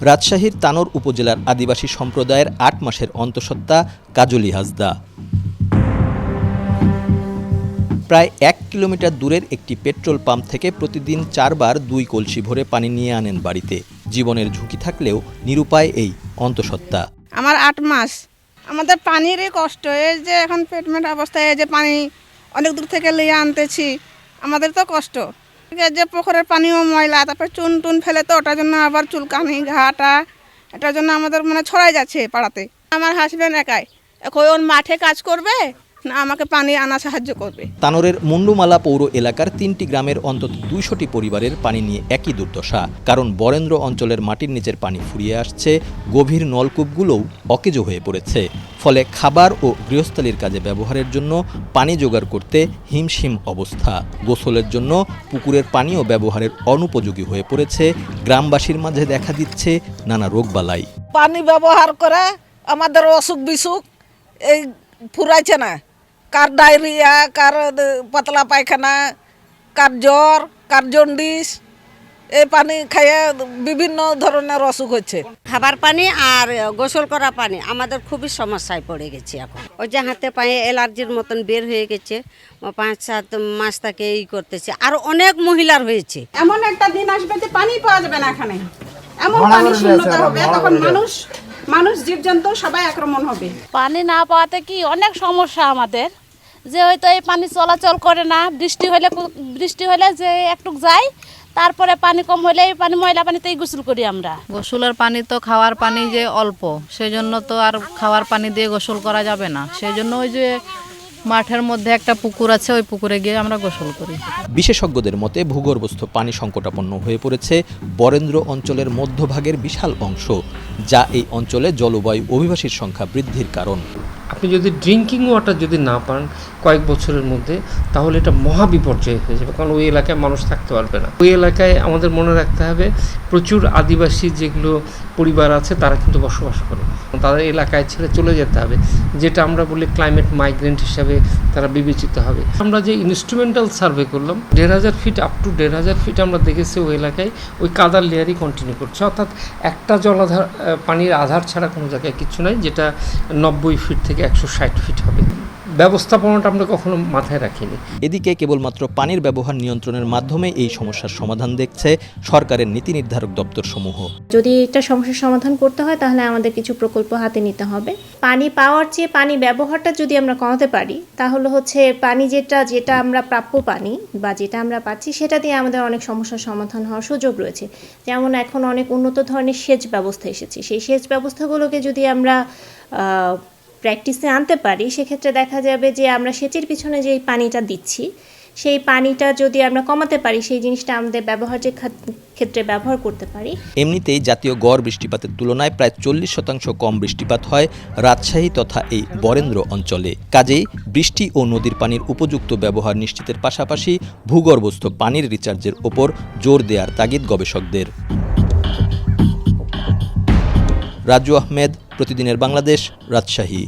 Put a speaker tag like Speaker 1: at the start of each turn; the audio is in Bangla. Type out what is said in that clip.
Speaker 1: রাজশাহীর তানোর উপজেলার আদিবাসী সম্প্রদায়ের ৮ মাসের অন্তঃসত্ত্বা কাজলী হাসদা। প্রায় ১ কিলোমিটার দূরের একটি পেট্রোল পাম্প থেকে প্রতিদিন ৪ বার ২ কলসি ভরে পানি নিয়ে আনেন বাড়িতে। জীবনের ঝুঁকি থাকলেও নিরুপায় এই অন্তঃসত্ত্বা।
Speaker 2: আমার ৮ মাস, আমাদের পানিরই কষ্ট। এই যে এখন পেটমেট অবস্থায় যে পানি অনেক দূর থেকে লিয়ে আনতেছি, আমাদের তো কষ্ট। যে পুকুরের পানিও ময়লা, তারপরে চুন টুন ফেলে, তো ওটার জন্য আবার চুলকানি ঘাটা, এটার জন্য আমাদের ছড়াই যাচ্ছে পাড়াতে। আমার হাজবেন্ড একাই এখন ওর মাঠে কাজ করবে না আমাকে পানি আনা সাহায্য করবে।
Speaker 1: তানোরের মুন্ডুমালা পৌর এলাকার ৩টি গ্রামের অন্তত ২০০টি পরিবারের পানি নিয়ে একই দুর্দশা। কারণ বরেন্দ্র অঞ্চলের মাটির নিচের পানি ফুরিয়ে আসছে, গভীর নলকূপগুলোও অকেজো হয়ে পড়েছে। ফলে খাবার ও গৃহস্থালির কাজে ব্যবহারের জন্য পানি জোগাড় করতে হিমশিম অবস্থা। গোসলের জন্য পুকুরের পানিও ব্যবহারের অনুপযোগী হয়ে পড়েছে। গ্রামবাসীর মাঝে দেখা দিচ্ছে নানা রোগবালাই।
Speaker 3: পানি ব্যবহার করে আমাদের অসুখ বিসুখ এই ফুরাইছে না। কার ডায়রিয়া, কার পাতলা পায়খানা, কার জ্বর, কার জন্ডিস, এই পানি খাইয়ে বিভিন্ন ধরনের অসুখ হচ্ছে।
Speaker 4: খাবার পানি আর গোসল করা পানি আমাদের খুবই সমস্যায় পড়ে গেছে এখন। ওই যে হাতে পায়ে অ্যালার্জির মতন বের হয়ে গেছে, ৫-৭ মাস থেকে এই করতেছে। আর অনেক মহিলার হয়েছে।
Speaker 2: এমন একটা দিন আসবে যে পানি পাওয়া যাবে না এখানে, এমন পানি শূন্যতা হবে, তখন মানুষ জীবজন্তু সবাই আক্রমণ হবে।
Speaker 5: পানি না পাওয়াতে কি অনেক সমস্যা আমাদের, যে হয়তো এই পানি চলাচল করে না। বৃষ্টি হলে যে একটু যায়, তারপরে পানি কম হলে এই পানি ময়লা পানিতেই গোসল করি আমরা।
Speaker 6: গোসলের পানি তো খাওয়ার পানি যে অল্প, সেজন্য তো আর খাওয়ার পানি দিয়ে গোসল করা যাবে না। সেজন্য ওই যে মাঠের মধ্যে একটা পুকুর আছে, ওই পুকুরে গিয়ে আমরা গোসল করি।
Speaker 1: বিশেষজ্ঞদের মতে ভূগর্ভস্থ পানি সংকটাপন্ন হয়ে পড়েছে বরেন্দ্র অঞ্চলের মধ্যভাগের বিশাল অংশ, যা এই অঞ্চলে জলবায়ু অভিবাসীর সংখ্যা বৃদ্ধির কারণ।
Speaker 7: আপনি যদি ড্রিঙ্কিং ওয়াটার যদি না পান কয়েক বছরের মধ্যে, তাহলে এটা মহা বিপর্যয় হয়ে যাবে, কারণ ওই এলাকায় মানুষ থাকতে পারবে না। ওই এলাকায় আমাদের মনে রাখতে হবে প্রচুর আদিবাসী যেগুলো পরিবার আছে তারা কিন্তু বসবাস করে, তাদের এলাকায় ছেড়ে চলে যেতে হবে, যেটা আমরা বলি ক্লাইমেট মাইগ্রেন্ট হিসাবে তারা বিবেচিত হবে। আমরা যে ইনস্ট্রুমেন্টাল সার্ভে করলাম ১৫০০ ফিট আপ টু ১৫০০ ফিট আমরা দেখেছি ওই এলাকায় ওই কাদার লেয়ারই কন্টিনিউ করছে, অর্থাৎ একটা জলাধার পানির আধার ছাড়া কোনো জায়গায় কিছু নাই, যেটা ৯০ ফিট থেকে ১৬০ ফিট হবে। ব্যবস্থাপনাটা আমরা কখনো মাথায় রাখিনি।
Speaker 1: এদিকে কেবলমাত্র পানির ব্যবহার নিয়ন্ত্রণের মাধ্যমে এই সমস্যার সমাধান দেখছে সরকারের নীতি নির্ধারক দপ্তর সমূহ।
Speaker 8: যদি এটা সমস্যার সমাধান করতে হয়, তাহলে আমাদের কিছু প্রকল্প হাতে নিতে হবে। পানি পাওয়ার চেয়ে পানি ব্যবহারটা যদি আমরা কমাতে পারি, তাহলে হচ্ছে পানি যেটা আমরা প্রাপ্য পানি বা যেটা আমরা পাচ্ছি, সেটা দিয়ে আমাদের অনেক সমস্যার সমাধান হওয়ার সুযোগ রয়েছে। যেমন এখন অনেক উন্নত ধরনের সেচ ব্যবস্থা এসেছে, সেই সেচ ব্যবস্থাগুলোকে যদি আমরা প্র্যাকটিসে আনতে পারি, সেক্ষেত্রে দেখা যাবে যে আমরা সেচের পিছনে যে পানিটা দিচ্ছি, সেই পানিটা যদি আমরা কমাতে পারি, সেই জিনিসটা আমাদের ব্যবহারের ক্ষেত্রে ব্যবহার করতে পারি।
Speaker 1: এমনিতেই জাতীয় গড় বৃষ্টিপাতের তুলনায় প্রায় ৪০% কম বৃষ্টিপাত হয় রাজশাহী তথা এই বরেন্দ্র অঞ্চলে। কাজেই বৃষ্টি ও নদীর পানির উপযুক্ত ব্যবহার নিশ্চিতের পাশাপাশি ভূগর্ভস্থ পানির রিচার্জের ওপর জোর দেওয়ার তাগিদ গবেষকদের। রাজু আহমেদ, প্রতিদিনের বাংলাদেশ, রাজশাহী।